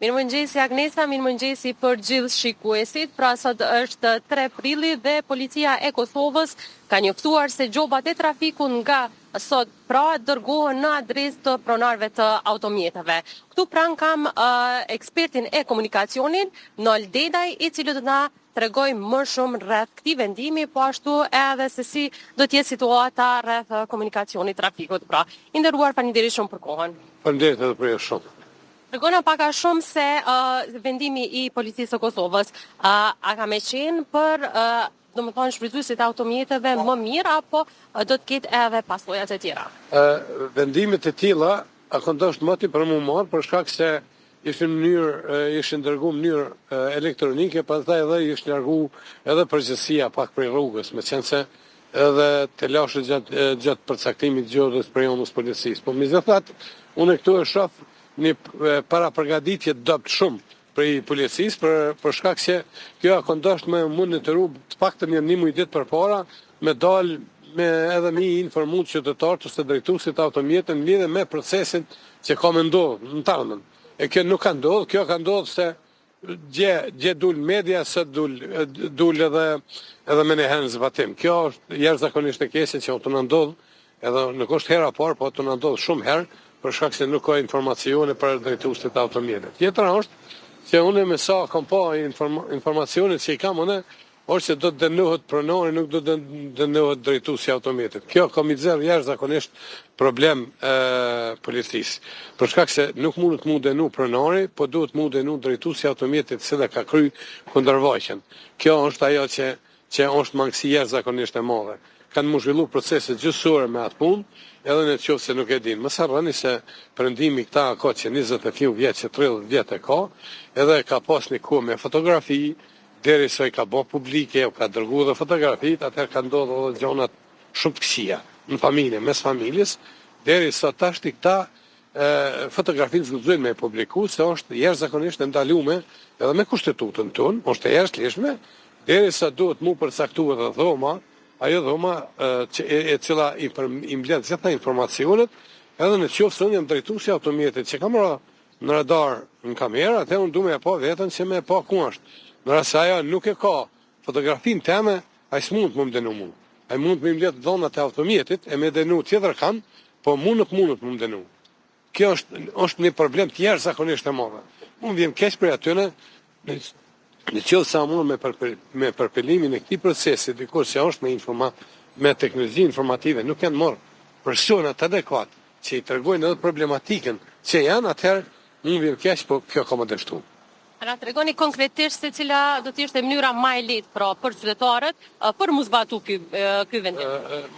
Mirëmëngjesi Agnesa, mirëmëngjesi për gjithë shikuesit. Pra sot është 3 prilli dhe policia e Kosovës ka njoftuar se gjobat e trafikut nga sot pra dërgohen në adresë të pronarëve të automjeteve. Këtu pranë kam ekspertin e komunikacionit, Nol Dedaj, i cili do na tregoj më shumë rreth këtij vendimi, po ashtu edhe se si do të jetë situata rreth komunikacionit trafikut. Pra, i nderuar, faleminderit shumë për kohën. Faleminderit edhe për shumë. Tregona pak a shumë se vendimi i policisë së Kosovës a ka me qenë për domethënë shfrytëzuesit e automjeteve më mirë apo do të ketë edhe pasojat e tjera? Vendimet e tilla akondosht moti për më marr për shkak se ishin dërguar në mënyrë elektronike, pastaj edhe ishin larguar edhe përgjegjësia pak prej rrugës, meqense edhe të lashë gjatë përcaktimit gjodës për jonës policisë. Po megjithatë, unë këtu e shoh një para përgatitje dopt shumë për policisë për shkak se kjo akondosht më mund të rrugë të paktën një muj ditë përpara me dal me edhe mi informuar qytetarët ose drejtuesit të automjeteve në lidhje me procesin që ka më ndodhur në Tarmën. E kjo nuk ka ndodhur, kjo ka ndodhur se gje dul media se dul edhe me një herë zbatim. Kjo është jashtëzakonisht e keqe që të na ndodh, edhe nuk është hera parë, po të na ndodh shumë herë për shkak se nuk ka informacione për drejtuesit të automjeteve. Tjetra është që unë me sa kam pa informacionet që i kam unë, është se do të dënohet pronari, nuk do të dënohet drejtuesi i automjetit. Kjo ka mi zërë jashtëzakonisht problem policisë. Për shkak se nuk mundet mu dënu pronari, po duhet mu dënu drejtuesi i automjetit se dhe ka kry kundërvaqen. Kjo është ajo që është mangësi jashtëzakonisht e madhe. Kanë mu zhvillu procese gjysore me atë punë, edhe në qoftë se nuk e din. Mos harroni se perëndimi këta ka që 20 vjet, që 30 vjet e ka, edhe ka pas një kohë me fotografi, derisa i ka bë publike, u ka dërguar dhe fotografitë, atëherë ka ndodhur edhe gjonat shumë të këqija në familje, mes familjes, derisa tash këta fotografinë zgjojnë me publiku, se është jashtëzakonisht e ndaluar edhe me kushtetutën tonë, është e jashtëligjshme, derisa duhet mu përcaktuar edhe dhoma, ajo dhoma e cila i mbledh gjitha informacionet, edhe në qoftë se unë jam drejtuesi i automjetit që kam në radar në kamerë, atë unë du me e pa vetën që me e pa ku është. Në rast se ajo nuk e ka fotografinë teme, ai s'mund më dënu mua. Ai mund më mbledh dhonat e automjetit e më dënu tjetër kan, po nuk mundet më dënu. Kjo është një problem të jashtëzakonisht e madh. Unë vjen keq për atyne në qoftë se mund me përpelimin e këtij procesi, dikur që është me teknologji informative, nuk janë marrë personat adekuat që i tregojnë edhe problematikën që janë, atëherë unë vjen keq, po kjo ka më dështuar. Na tregoni konkretisht se cila do të ishte mënyra më e lehtë pra për qytetarët për mos zbatu ky vendim.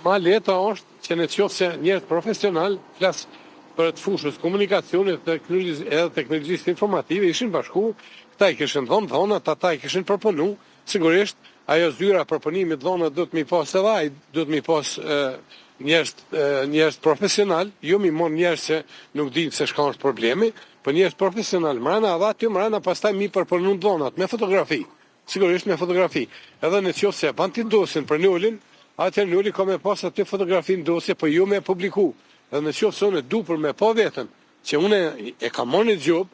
Më e lehta është që në qoftë se njerëz profesional flas për të fushës komunikacionit edhe teknologjisë informative ishin bashku, këta i kishin dhonat, ata i kishin proponu, sigurisht ajo zyra proponimit dhonat do të mi pas edhe ai, do të mi pas njerëz profesional, jo mi mon njerëz që nuk dinë se çka është problemi, po njerëz profesional, mrena edhe aty mrena pastaj mi përpunu dhonat me fotografi. Sigurisht me fotografi. Edhe në qoftë se ban ti dosin për Nolin, atëherë Noli ka me pas aty fotografinë dosje, po jo me publiku. Edhe në qoftë se unë du për me pa veten, që unë e kam marrë një job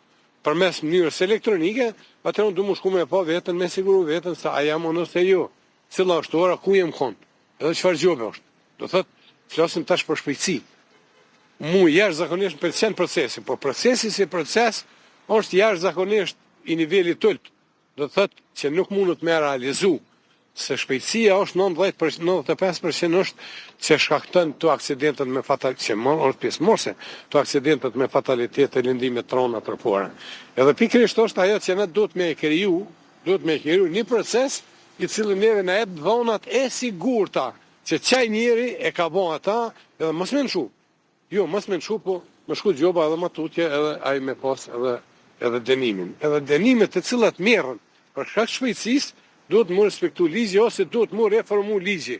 përmes mënyrës elektronike, atëherë unë du më shku me pa veten, me siguru veten se a jam unë ose jo, cilla është ora, ku jem kon, edhe çfarë gjobe është. Do thotë, flasim tash për shpejtësi. Mu jashtëzakonisht në pëlqen procesi, po procesi si proces është jashtëzakonisht i nivelit tult. Do thotë që nuk mundet me realizu, se shpejtësia është 95% është që shkakton të aksidentet me fatalitet, që është pjesëmarrëse të aksidentet me fatalitet e lëndime trona tërpore. Edhe pikërisht është ajo që ne duhet me kriju një proces i cili neve na jep dhonat e sigurta që çaj njeri e ka bën ata edhe mos më nshu. Jo, mos më nshu, po më shku gjoba edhe më tutje edhe ai me pas edhe dënimin. Edhe dënimet të cilat merren për shkak shpejtësisë duhet më respektu ligji ose duhet më reformu ligji.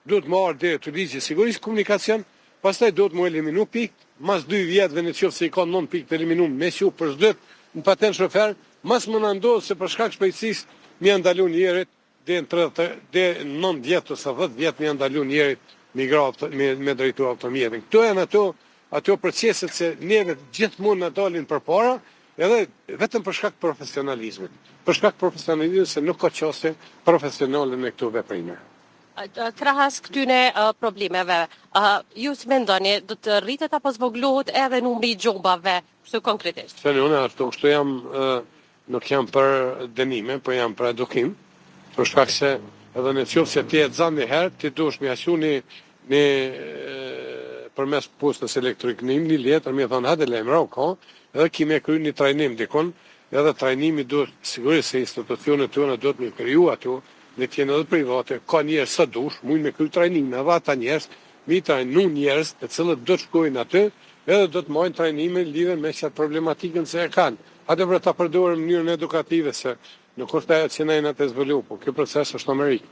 Duhet më ardhe të ligji sigurisht komunikacion, pastaj duhet më eliminu pikë, mas 2 vjetëve në qoftë se i ka 9 pikë të eliminu me shu për çdo në patent shofer, mas më na ndodh se për shkak shpejtësisë më ndalu njerit deri në 9 vjet ose 10 vjet më ndalu njerit me drejtu automjetin. Këto janë ato proceset që neve gjithmonë na dalin përpara edhe vetëm për shkak profesionalizmit. Për shkak profesionalizmit se nuk ka qose profesionale në këto veprime. Krahas këtyne problemeve, ju si mendoni, do të rritet apo zvoglohet edhe numri i gjobave, kështu konkretisht? Se unë ashtu kështu nuk jam për dënime, po jam për edukim, për shkak se edhe në qoftë se ti e zan një herë, ti duhesh me aqu një përmes postës elektrik një letër, mi e thonë, hajde lajmëro ko, edhe ki me kry një trajnim dikon, edhe trajnimi duhet sigurisht se institucionet tona duhet me kriju ato, në tjenë edhe private, ka njerës së dush, mujnë me kry trajnime, edhe ata njerës, mi trajnu njerës të cilët do të shkojnë aty, edhe do të mojnë trajnime lidhen me qatë problematikën se e kanë. Hajde për ta përdorur në mënyrën edukative se nuk është ajo që ne të zbulu, po kjo proces është Amerikë.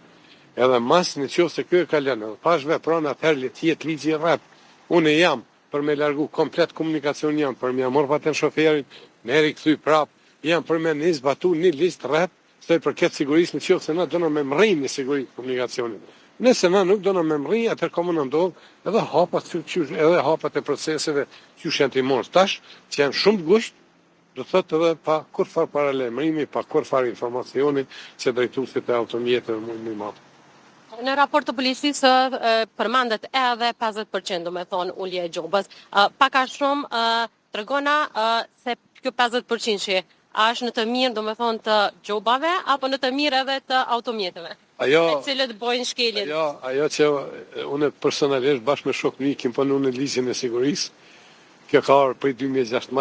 Edhe mas në qoftë se kjo e ka lënë, pash vepron atëherë le të jetë ligji i rrap. Unë jam për me largu komplet komunikacion jam, për me amor paten shoferin, me rikthy prap, jam për me nis batu një listë rrap, se për këtë sigurisë në qoftë se na dona me mrrin në sigurisë komunikacionit. Nëse na nuk dona me mrrin, atëherë komo na ndodh edhe hapat e proceseve që janë të mos tash, që janë shumë gusht, do thotë edhe pa kur far paralajmërimi, pa kur far informacioni që drejtuesit e automjeteve mund më marr. Në raport të policisë përmandet edhe 50% do me thonë ulje e gjobës. Pak a shumë tregona se kjo 50% që është në të mirë do me thonë të gjobave apo në të mirë edhe të automjeteve? Me cilët bojnë shkeljen? Ajo që unë personalisht bashkë me shokë një kim punu në ligjin e sigurisë, kjo ka orë për 2016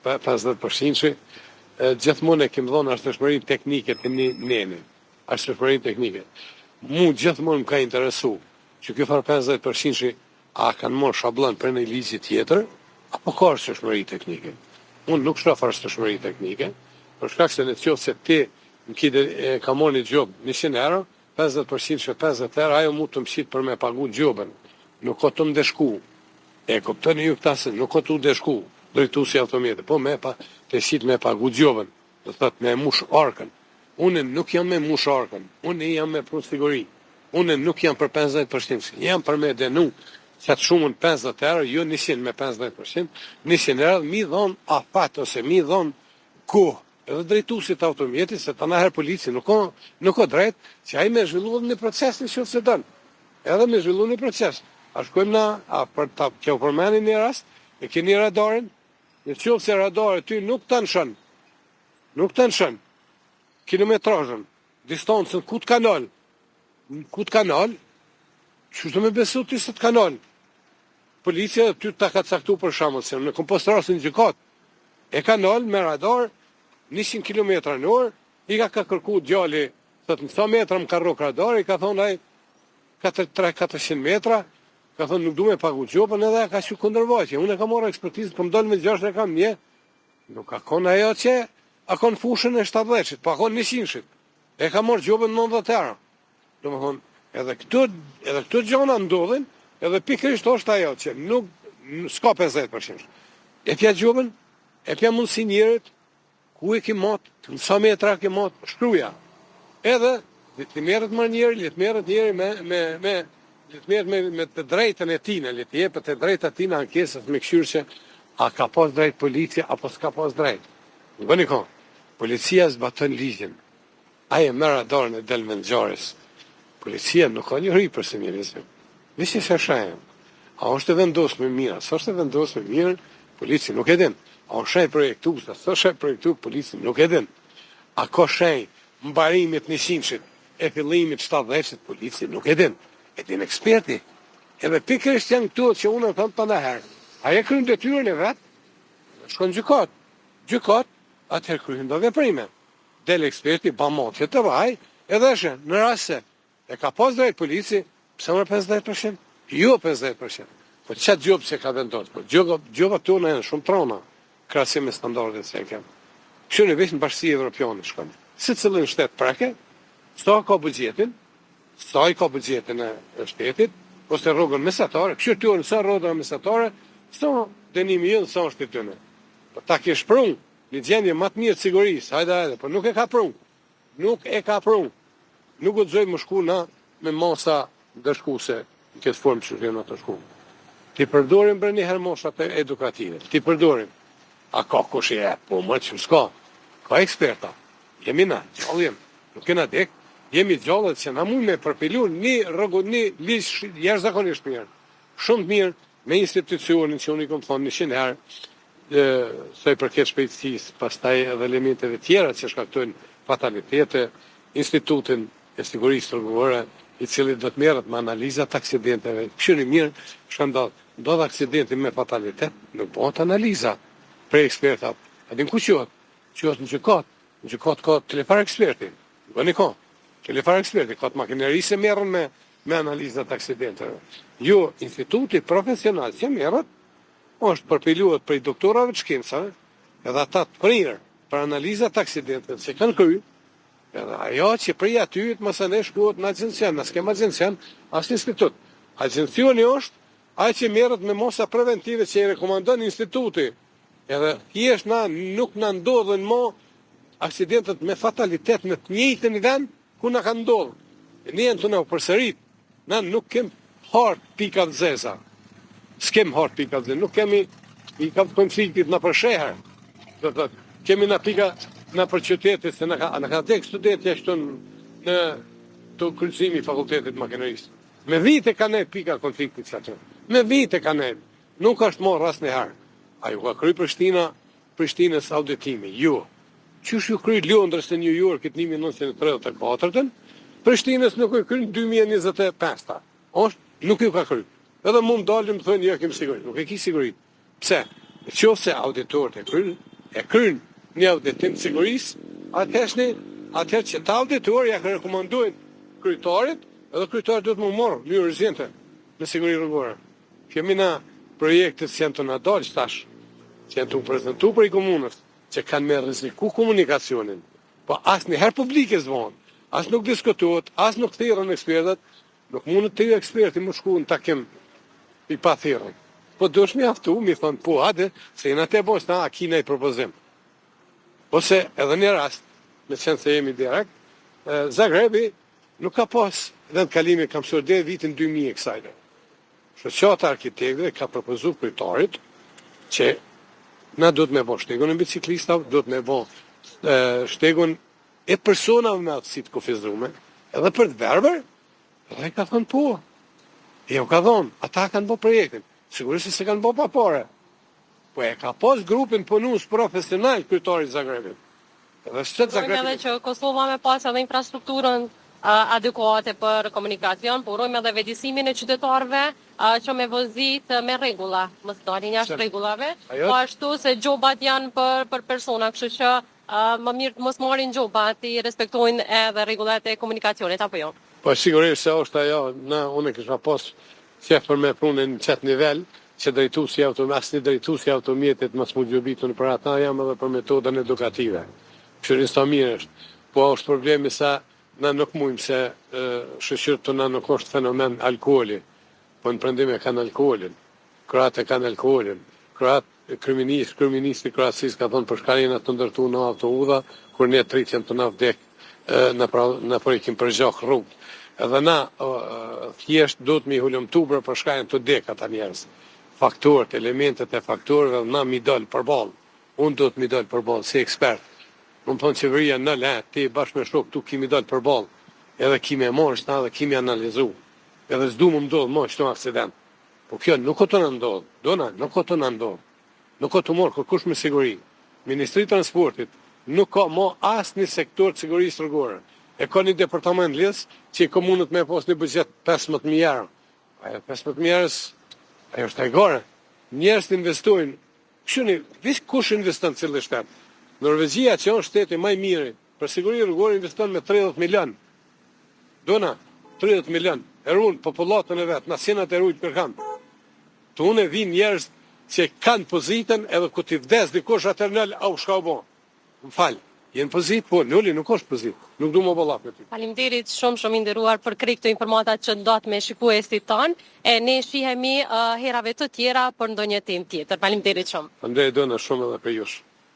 për 50%, gjithmonë e kem dhonë ashtëshmërinë teknike të një nene. Ashtëshmërinë teknike. Mu gjithmonë më ka interesu që kjo farë 50% a kanë morë shablon për një ligji tjetër, apo ka ashtëshmëri teknike. Unë nuk shra farë ashtëshmëri teknike, për shkak se në qoftë se ti në ka morë një gjobë 100 euro, 50% që 50 euro, ajo mu të mshit për me pagu gjobën. Nuk ka të mdeshku. E kuptoni ju këta se nuk ka të mdeshku, drejtu si automjete, po me të shit me pagu gjobën, do të thot me mush arkën. Unë nuk jam me mush arkën, unë jam me prosiguri. Unë nuk jam për 50%, jam për me denu që të shumën 50 euro, jo 100 me 50%, 100 euro mi dhonë afat ose mi dhonë kohë. Edhe drejtuesit automjetit, se të naherë polici nuk ka drejt, që ai me zhvillu një proces në qoftë se dënë. Edhe me zhvillu një proces. A shkojmë na, për ta kjo përmeni një rast, e keni radarin, në qoftë se radarit ty nuk të nëshën, kilometrazhën, distancën, ku të kanal, që të me besu të isë të kanal. Policia ty të ka caktu për shamëll, se në kompost rastin gjykat, e kanal me radar, 100 km në orë, i ka kërku djali, thët në 100 metra më ka rrok radar, i ka thonë aj 400 metra, ka thonë nuk du me pagu gjopën edhe ka që kundërvaqje. Unë e ka morë ekspertizë, për më dollë me 6 e kam një, nuk ka konë ajo që, a konë fushën e 70-shit, pa konë 100-shit. E ka morë gjopën 90 euro. Do më thonë, edhe këto gjona ndodhin, edhe pikrisht është ajo që nuk s'ka 50%. E pja gjopën, e pja mundësi njerit, ku e ki matë, në sa metra ke matë, shkruja. Edhe, le të merret më njëri, le të merret njëri me të drejtën e tina, le të jepet të drejtën e tina ankesës me këshyrë që a ka pas drejt policia, apo s'ka pas drejt. Në bëni ko, policia zbaton ligjin. Aje me radarën e delë me në gjarës. Policia nuk ka një ri për se mirëzim. Visi se shajem. A është e vendosë me mira, së është e vendosë me mirë, polici nuk e din. A është shenj projektu, së shenj projektu, polici nuk e din. A ka shenj mbarimit 100-shit, e fillimit 70-shit, polici nuk e din. E din eksperti. Edhe pikërisht janë këtu që unë e thëmë për në herë. Aje krynë detyrën e vetë, shkon gjykat. Gjykat, atëherë krynë do veprime. Del eksperti, ba motje të vaj, edhe është në rase. E ka pas drejt polici, pëse më 50%? Jo 50%. Po qatë gjobë që ka vendosë? Po gjobë të unë e në shumë trona, krasim me standardet se e kemë. Kështu në vesh në bashkësi evropiane shkone. Si cilën shtetë preke, sa ka budgetin, sa i ka budgetin e shtetit, ose rrugën mesatare, kështu të unë sa rrugën mesatare, sa dënimi jënë, sa është të tëne. Po ta ke shprung, një gjendje matë mirë të sigurisë, hajde, po nuk e ka prung. Nuk e ka prung. Nuk u të zojë më shku na me masa dërshkuse në këtë formë që rrëna të shku. Ti përdorim bërë një herë moshat edukative. Ti përdorim. A ka kush e, po më që s'ka. Ka eksperta. Jemi na, gjallë jemi. Nuk kena dek, jemi gjallët që na mund me përpilu një listë jashtëzakonisht mirë. Shumë të mirë me institucionin që unë i kom thonë 100 herë, sa i përket shpejtësisë, pastaj edhe elementeve tjera që shkaktojnë fatalitete, institutin e sigurisë rrugore, i cili do të merret me analizat e aksidenteve. Këshirë mirë, ndodh aksidenti me fatalitet, nuk bëhet analiza për ekspertat. A din ku quhet? Quhet në gjykat ka telefar eksperti. Bëni ka. Telefar eksperti ka të makineri se merren me analizat e aksidenteve. Jo, instituti profesional që merret është përpiluar prej doktorave të shkencave, edhe ata të prirë për analizat e aksidenteve që kanë kryer. Edhe ajo që prej aty të mësane shkuat në agencion, nësë kem agencion, asë një institut. Agencioni është ai që merret me mosa preventive që i rekomandon instituti. Edhe thjesht nuk na ndodhen më aksidentet me fatalitet në të njëjtin vend ku na kanë ndodhur. Ne janë të na përsërit. Na nuk kem hart pika të zeza. S'kem hart pika të zeza. Nuk kemi i ka konfliktit në përsheher. Do të thotë, kemi na pika në për qytetit, se në ka tek studenti ashtu në të kryqëzimi i fakultetit makinerisë. Me vite ka ne pika konfliktit që atë. Me vite ka ne. Nuk është morë ras në herë. A ju ka kry Prishtinës auditimi? Jo. Qysh ju kry Londrës të New Yorkit 1934-ën, Prishtinës nuk ju kry në 2025-ta. Nuk ju ka kry. Edhe mund dalim të thënë, ja kem sigurit. Nuk e ki sigurit. Pse? Qoftë se auditorët e kryn një auditim sigurisë, atëherë që të auditorë ja rekomandojnë kryetarit, edhe kryetarit duhet më morë një urgjente në siguri rrugore. Kemi na projektet që janë të na dalë tash, që janë të prezentu për i komunës, që kanë me rreziku komunikacionin, po asë një herë publike zvonë, asë nuk diskutohet, asë nuk thirrën ekspertat, nuk mundët të ju eksperti më shku në takim i pa thirrën. Po dush mi aftu, mi thonë, po hade, se jena te bos, na akina i propozim. Ose edhe një rast, me qenë se jemi direkt, Zagrebi nuk ka pas vend kalimi kam surde vitin 2000 e kësajde. Shoqata arkitekte ka propozu kryetarit që na do të me bo shtegun e biciklistave, do të me bo shtegun e personave me aftësi të kufizuar, edhe për të verbër, edhe ka thënë po. Jo ka thonë, ata kanë bo projektin, sigurisht se kanë bo pa pare. Po e ka pas grupin punus profesional kryetarit Zagrebit. Urojmë edhe që Kosova me pas edhe infrastrukturën adekuate për komunikacion, por urojmë edhe vetësimin e qytetarëve që me vozit me rregulla, mos dalin jashtë rregullave. Po ashtu se gjobat janë për persona, kështu që më mirë të mos marrin gjobat, i respektojnë edhe rregullat e komunikacionit apo jo. Po sigurisht se është ajo, unë kisha pas qef për me punën në çet nivel, që asnjë drejtuesi automjetit mos mu gjobitun për ata jam edhe për metodën edukative. Këshirin sa mirë është. Po është problemi sa na nuk mujmë se shoqërit tona nuk është fenomen alkooli. Po në prendime kanë alkoolin. Kroatë kanë alkoolin. Kriministi Kroacisë ka thonë për shkarinat të ndërtu në autoudha, kur ne 30 të na vdek në përikim për gjokë rrugë. Edhe na thjesht do të mi hulumtu për shkarin të dek ata njerëz. Faktorët, elementet e faktorëve, na mi dal përballë. Unë do të mi dal përballë si ekspert. Më thonë qeveria në le, ti bashkë me shok, tu kimi dal përballë. Edhe kimi e morë, shta dhe kimi analizu. Edhe s'du më ndodhë më qëto aksident. Po kjo nuk o të në ndodhë. Dona, nuk o të në ndodhë. Nuk o të morë kërkush me siguri. Ministri Transportit nuk ka më asë një sektor të sigurisë rrugore. E ka një departament lisë që i komunët me pos një budget 15.000 euro. Ajo 15.000 euro ajo është e gore. Njerëz të investojnë. Këshuni, vish kush investon cilë shtetë? Norvegjia që është shteti më i miri, për siguri rrugore investon me 30 milion. Dona, 30 milion. E runë popullatën e vetë, nasinat e rujtë kërkan. Të unë e vinë njerëz që kanë pozitën edhe ku t'i vdes dikush atër nëllë, au shka u bo. Më falë, jenë pozit, po nëlli nuk është pozit. Nuk du më bëllap në ty. Faleminderit shumë inderuar për krejt të informatat që ndot me shikuesit tanë, e ne shihemi herave të tjera për ndonjë temë tjetër. Faleminderit shumë. Faleminderit Dona shumë edhe për jush.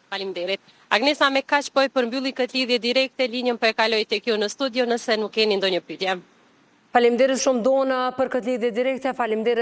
Faleminderit. Agnesa me kaq po e përmbylli këtë lidhje direkte, linjën po e kaloj tek ju në studio nëse nuk keni ndonjë pyetje. Faleminderit shumë Dona për këtë lidhje direkte, faleminderit